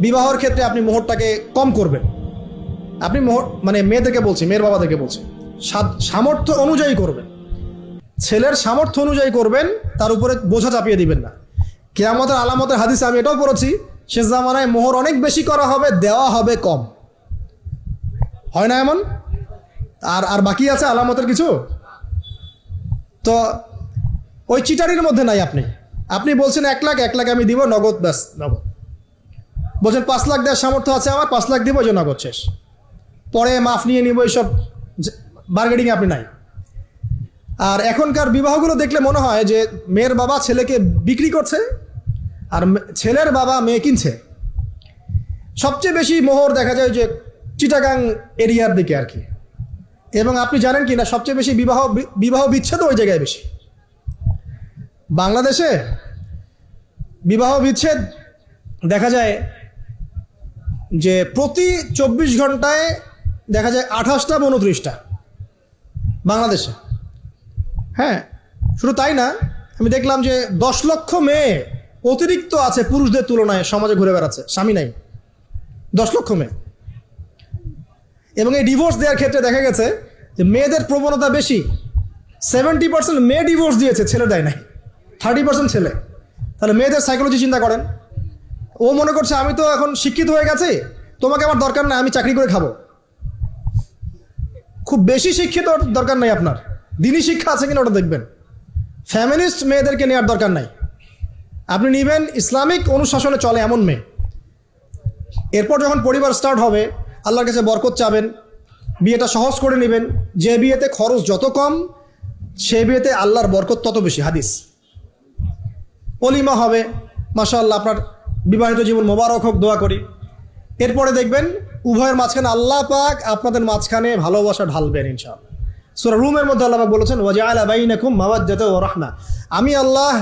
বিবাহের ক্ষেত্রে আপনি মোহরটাকে কম করবেন। আপনি মোহর মানে মেয়েদেরকে বলছি, মেয়ের বাবাদেরকে বলছি, সামর্থ্য অনুযায়ী করবেন, ছেলের সামর্থ্য অনুযায়ী করবেন, তার উপরে বোঝা চাপিয়ে দিবেন না। কিয়ামতের আলামতের হাদিসে আমি এটাও পড়েছি, শেষ জামানায় মোহর অনেক বেশি করা হবে, দেওয়া হবে কম। হয় না এমন? আর বাকি আছে আলামতের কিছু। তো ওই চিটারির মধ্যে নাই। আপনি বলছেন 1 লাখ, 1 লাখ আমি দিব নগদ, ব্যাস নগদ। বলছেন 5 লাখ দেওয়ার সামর্থ্য আছে আমার, 5 লাখ দিব, যে নগদ শেষ, পরে মাফ নিয়ে নিব, এইসব বার্গেনিং আপনি নাই। আর এখনকার বিবাহগুলো দেখলে মনে হয় যে মেয়ের বাবা ছেলেকে বিক্রি করছে আর ছেলের বাবা মেয়ে কিনছে। সবচেয়ে বেশি মোহর দেখা যায় যে চিটাগাং এরিয়ার দিকে আর কি। এবং আপনি জানেন কি না, সবচেয়ে বেশি বিবাহ বিচ্ছেদ ওই জায়গায় বেশি। বাংলাদেশে বিবাহ বিচ্ছেদ দেখা যায় যে প্রতি 24 ঘন্টায় দেখা যায় 28টা বা 29টা বাংলাদেশে। হ্যাঁ, শুধু তাই না, আমি দেখলাম যে 10 লক্ষ মেয়ে অতিরিক্ত আছে পুরুষদের তুলনায় সমাজে ঘুরে বেড়াচ্ছে, স্বামী নাই। 10 লক্ষ মেয়ে। এবং এই ডিভোর্স দেওয়ার ক্ষেত্রে দেখা গেছে যে মেয়েদের প্রবণতা বেশি। 70% মেয়ে ডিভোর্স দিয়েছে, ছেলে দেয় নাই, 30% ছেলে। তাহলে মেয়েদের সাইকোলজি চিন্তা করেন। ও মনে করছে আমি তো এখন শিক্ষিত হয়ে গেছি, তোমাকে আমার দরকার নাই, আমি চাকরি করে খাবো। খুব বেশি শিক্ষিত দরকার নাই আপনার, দিনী শিক্ষা আছে কিনা ওটা দেখবেন। ফ্যামিলিস্ট মেয়েদেরকে নেওয়ার দরকার নাই, আপনি নেবেন ইসলামিক অনুশাসনে চলে এমন মেয়ে। এরপর যখন পরিবার স্টার্ট হবে, আল্লাহর কাছে বরকত চাবেন, বিয়েটা সহজ করে নেবেন। যে বিয়েতে খরচ যত কম, সে বিয়েতে আল্লাহর বরকত তত বেশি। হাদিস। অলিমা হবে, মাশাআল্লাহ, আপনার বিবাহিত জীবন মোবারক হোক, দোয়া করি। এরপরে দেখবেন উভয়ের মাঝখানে আল্লাহ পাক আপনাদের মাঝখানে ভালোবাসা ঢালবেন ইনশাআল্লাহ। সূরা রুমের মধ্যে আল্লাহ পাক বলেছেন, ওয়াজআলা বাইনাকুম মাওয়াদ্দাতা ওয়া রাহমা, আমি আল্লাহ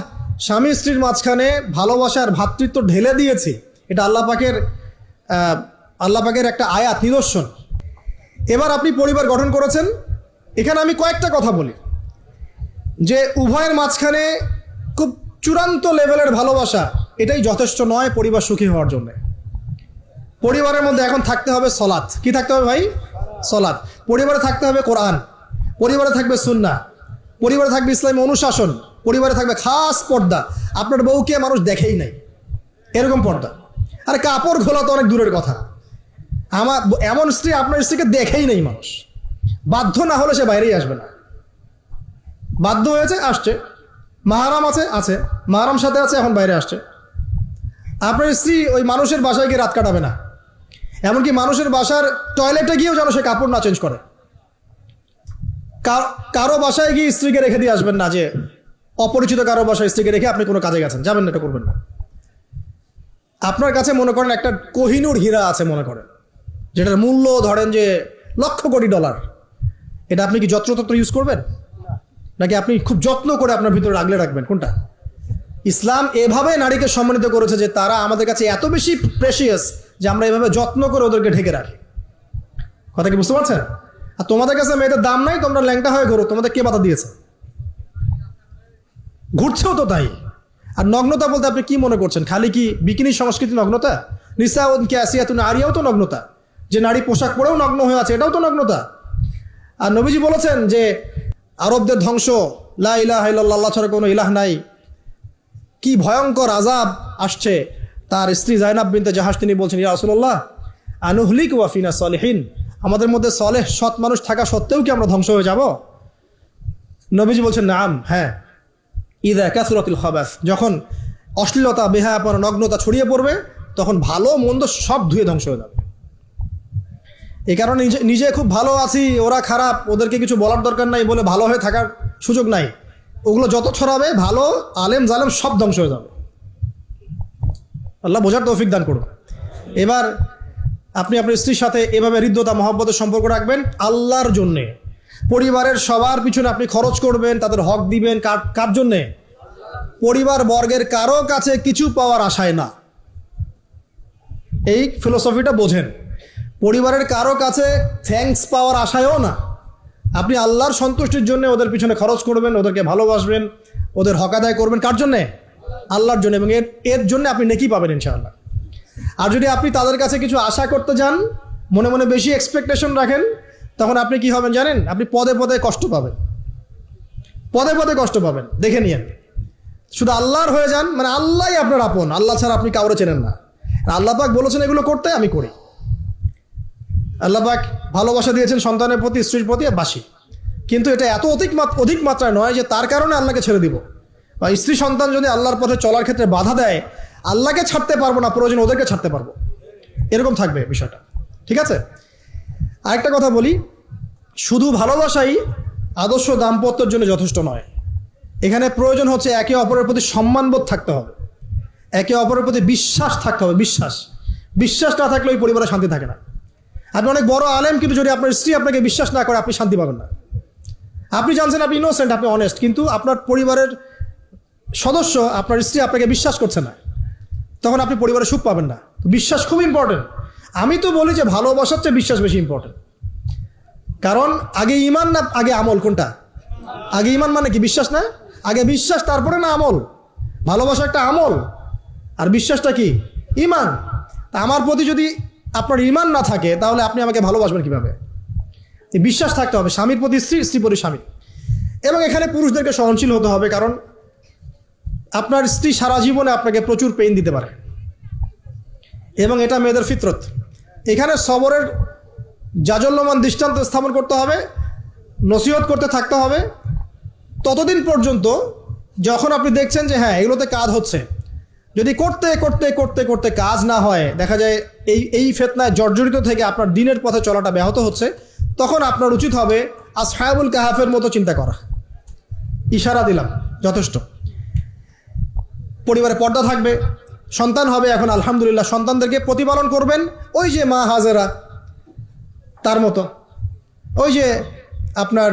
স্বামী স্ত্রীর মাঝখানে ভালোবাসার ভ্রাতৃত্ব ঢেলে দিয়েছি। এটা আল্লাহ পাকের একটা আয়াত, নিদর্শন। এবার আপনি পরিবার গঠন করেছেন, এখানে আমি কয়েকটা কথা বলি যে উভয়ের মাঝখানে খুব চূড়ান্ত লেভেলের ভালোবাসা এটাই যথেষ্ট নয় পরিবার সুখী হওয়ার জন্য। পরিবারের মধ্যে এখন থাকতে হবে সলাত। কি থাকতে হবে ভাই? সলাত। পরিবারে থাকতে হবে কোরআন, পরিবারে থাকবে সুন্নাহ, পরিবারে থাকবে ইসলামী অনুশাসন, পরিবারে থাকবে খাস পর্দা। আপনার বউকে মানুষ দেখেই নাই, এরকম পর্দা। আরে কাপড় খোলা তো অনেক দূরের কথা, আমার এমন স্ত্রী আপনার স্ত্রীকে দেখেই নেই মানুষ। বাধ্য না হলে সে বাইরেই আসবে না, বাধ্য হয়েছে আসছে, মাহারাম আছে, মাহারাম সাথে আছে, এখন বাইরে আসছে। আপনার স্ত্রী ওই মানুষের বাসায় গিয়ে রাত কাটাবে না, এমনকি মানুষের বাসার টয়লেটে গিয়েও যেন সে কাপড় না চেঞ্জ করে। কারো বাসায় গিয়ে স্ত্রীকে রেখে দিয়ে আসবেন না, যে অপরিচিত কারো বাসায় স্ত্রীকে রেখে আপনি কোনো কাজে গেছেন, যাবেন না, এটা করবেন না। আপনার কাছে মনে করেন একটা কোহিনূর হীরা আছে, মনে করেন যেটার মূল্য ধরেন যে লক্ষ কোটি ডলার, এটা আপনি কি যত্রতত্র ইউজ করবেন, নাকি আপনি খুব যত্ন করে আপনার ভিতরে আগলে রাখবেন? কোনটা? ইসলাম এভাবে নারীকে সম্মানিত করেছে যে তারা আমাদের কাছে এত বেশি প্রেশিয়াস যে আমরা এভাবে যত্ন করে ওদেরকে ঢেকে রাখি। কথা কি বুঝতে পারছেন? আর তোমাদের কাছে মেয়েদের দাম নাই, তোমরা ল্যাংটা হয়ে ঘুরো, তোমাদের কে বাধা দিয়েছে? ঘুরছেও তো তাই। আর নগ্নতা বলতে আপনি কি মনে করছেন? খালি কি বিকিনি সংস্কৃতি নগ্নতা? নিসাউন কাসিয়াতুন আরিয়াও তো নগ্নতা, যে নারী পোশাক পরেও নগ্ন হয়ে আছে, এটাও তো নগ্নতা। আর নবীজি বলেছেন যে আরবদের ধ্বংস, লা ইলাহা ইল্লাল্লাহ, আল্লাহ ছাড়া কোনো ইলাহ নাই। কি ভয়ঙ্কর আযাব আসছে। তার স্ত্রী জাইনাব বিনতে জাহাশ তিনি বলছেন, ইয়া রাসূলুল্লাহ আনুহলিক ওয়া ফিনা সালিহিন, আমাদের মধ্যে সলেহ সৎ মানুষ থাকা সত্ত্বেও কি আমরা ধ্বংস হয়ে যাব? নবীজি বলছেন নাম, হ্যাঁ। ইযা কাসরাতুল খাবাস, যখন অশ্লীলতা, বেহায়াপনা, নগ্নতা ছড়িয়ে পড়বে, তখন ভালো মন্দ সব ধুয়ে ধ্বংস হয়ে যাবে। এই কারণে নিজে খুব ভালো আছি, ওরা খারাপ, ওদেরকে কিছু বলার দরকার নাই বলে ভালো হয়ে থাকার সুযোগ নাই। ওগুলো যত ছড়াবে, ভালো আলেম জালেম সব ধ্বংস হয়ে যাবে। আল্লাহ বোঝার তৌফিক দান করুন। এবার আপনি আপনার স্ত্রীর সাথে এভাবে হৃদ্যতা মহব্বতের সম্পর্ক রাখবেন আল্লাহর জন্যে। পরিবারের সবার পিছনে আপনি খরচ করবেন, তাদের হক দিবেন। কার জন্যে? পরিবার বর্গের কারো কাছে কিছু পাওয়ার আশায় না। এই ফিলোসফিটা বোঝেন। পরিবারের কারো কাছে থ্যাঙ্কস পাওয়ার আশায়ও না। আপনি আল্লাহর সন্তুষ্টির জন্য ওদের পিছনে খরচ করবেন, ওদেরকে ভালোবাসবেন, ওদের হক আদায় করবেন। কার জন্যে? আল্লাহর জন্য। এবং এর জন্য আপনি নেকি পাবেন ইনশাআল্লাহ। আর যদি আপনি তাদের কাছে কিছু আশা করতে যান, মনে মনে বেশি এক্সপেকটেশন রাখেন, তখন আপনি কি হবেন জানেন? আপনি পদে পদে কষ্ট পাবেন, পদে পদে কষ্ট পাবেন। দেখে নিয়েন, শুধু আল্লাহর হয়ে যান, মানে আল্লাহই আপনার আপন, আল্লাহ ছাড়া আপনি কাউরে চেনেন না। আল্লাহ পাক বলেছেন এগুলো করতে, আমি করি। আল্লাহ পাক ভালোবাসা দিয়েছেন সন্তানের প্রতি, স্ত্রীর প্রতি, বাসি। কিন্তু এটা এত অধিক মাত্রায় নয় যে তার কারণে আল্লাহকে ছেড়ে দিব, বা স্ত্রী সন্তান যদি আল্লাহর পথে চলার ক্ষেত্রে বাধা দেয়, আল্লাহকে ছাড়তে পারবো না, প্রয়োজন ওদেরকে ছাড়তে পারবো, এরকম থাকবে বিষয়টা। ঠিক আছে? আরেকটা কথা বলি, শুধু ভালোবাসাই আদর্শ দাম্পত্যের জন্য যথেষ্ট নয়। এখানে প্রয়োজন হচ্ছে একে অপরের প্রতি সম্মানবোধ থাকতে হবে, একে অপরের প্রতি বিশ্বাস থাকতে হবে। বিশ্বাস না থাকলে ওই পরিবারে শান্তি থাকে না। আপনি অনেক বড় আলেম, কিন্তু যদি আপনার স্ত্রী আপনাকে বিশ্বাস না করে, আপনি শান্তি পাবেন না। আপনি জানছেন আপনি ইনোসেন্ট, আপনি অনেস্ট, কিন্তু আপনার পরিবারের সদস্য, আপনার স্ত্রী আপনাকে বিশ্বাস করছে না, তখন আপনি পরিবারে সুখ পাবেন না। বিশ্বাস খুব ইম্পর্টেন্ট। আমি তো বলি যে ভালোবাসার চেয়ে বিশ্বাস বেশি ইম্পর্টেন্ট। কারণ আগে ইমান না আগে আমল? কোনটা আগে? ইমান মানে কি? বিশ্বাস না? আগে বিশ্বাস, তারপরে না আমল? ভালোবাসা একটা আমল, আর বিশ্বাসটা কি? ইমান। তা আমার প্রতি যদি আপনার ইমান না থাকে, তাহলে আপনি আমাকে ভালোবাসবেন কিভাবে? বিশ্বাস থাকতে হবে, স্বামীর প্রতি স্ত্রী, স্ত্রী প্রতি স্বামী। এবং এখানে পুরুষদেরকে সহনশীল হতে হবে, কারণ আপনার স্ত্রী সারা জীবনে আপনাকে প্রচুর পেইন দিতে পারে, এবং এটা মেয়েদের ফিতরত। এখানে সবরের জাজল্যমান দৃষ্টান্ত স্থাপন করতে হবে, নসিহত করতে থাকতে হবে ততদিন পর্যন্ত যখন আপনি দেখছেন যে হ্যাঁ এগুলোতে কাজ হচ্ছে। যদি করতে করতে করতে করতে কাজ না হয়, দেখা যায় এই ফিতনায় জর্জরিত থেকে আপনার দিনের পথে চলাটা ব্যাহত হচ্ছে, তখন আপনার উচিত হবে আসহাবুল কাহাফের মতো চিন্তা করা। ইশারা দিলাম, যথেষ্ট। পরিবারে পর্দা থাকবে, সন্তান হবে, এখন আলহামদুলিল্লাহ সন্তানদেরকে প্রতিপালন করবেন ওই যে মা হাজেরা তার মতো, ওই যে আপনার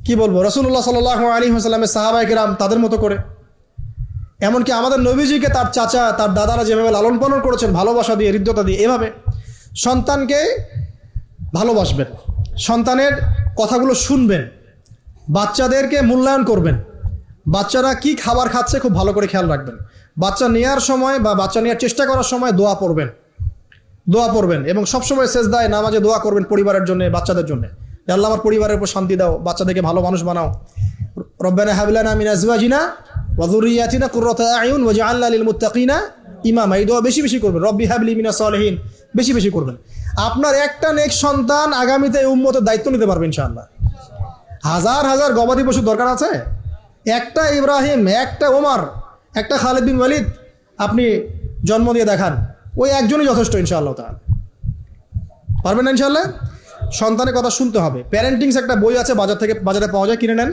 কি বলবো, রাসূলুল্লাহ সাল্লাল্লাহু আলাইহি ওয়াসাল্লামের সাহাবায়ে কেরাম তাদের মতো করে। এমনকি আমাদের নবীজিকে তার চাচা, তার দাদারা যেভাবে লালন পালন করেছেন ভালোবাসা দিয়ে, হৃদ্যতা দিয়ে, এভাবে সন্তানকে ভালোবাসবেন, সন্তানের কথাগুলো শুনবেন, বাচ্চাদেরকে মূল্যায়ন করবেন, বাচ্চারা কি খাবার খাচ্ছে খুব ভালো করে খেয়াল রাখবেন। বাচ্চা নেওয়ার সময় বা বাচ্চা নেওয়ার চেষ্টা করার সময় দোয়া পড়বেন, এবং সবসময় সেজদায় নামাজে দোয়া করবেন পরিবারের জন্য, বাচ্চাদের জন্য। আল্লাহ আমার পরিবারের উপর শান্তি দাও, বাচ্চাদেরকে ভালো মানুষ বানাও। রব্বানা হাব লানা মিন আজওয়াজিনা ওয়া যুররিয়াতিনা কুররাতা আয়ুন ওয়াজআলনা লিল মুত্তাকিনা ইমামা। এই দোয়া বেশি বেশি করবেন। রব্বি হাবলি মিনাস সালিহিন বেশি বেশি করবেন। আপনার একটা নেক সন্তান আগামীতে এই উম্মতের দায়িত্ব নিতে পারবে ইনশাআল্লাহ। হাজার হাজার গবাদি পশুর দরকার আছে? একটা ইব্রাহিম, একটা ওমর, একটা খালিদ বিন ওয়ালিদ আপনি জন্ম দিয়ে দেখান, ওই একজনই যথেষ্ট ইনশাআল্লাহ তাআলা। পারবেন না ইনশাআল্লাহ? সন্তানের কথা শুনতে হবে। প্যারেন্টিংস একটা বই আছে, বাজারে পাওয়া যায়, কিনে নেন।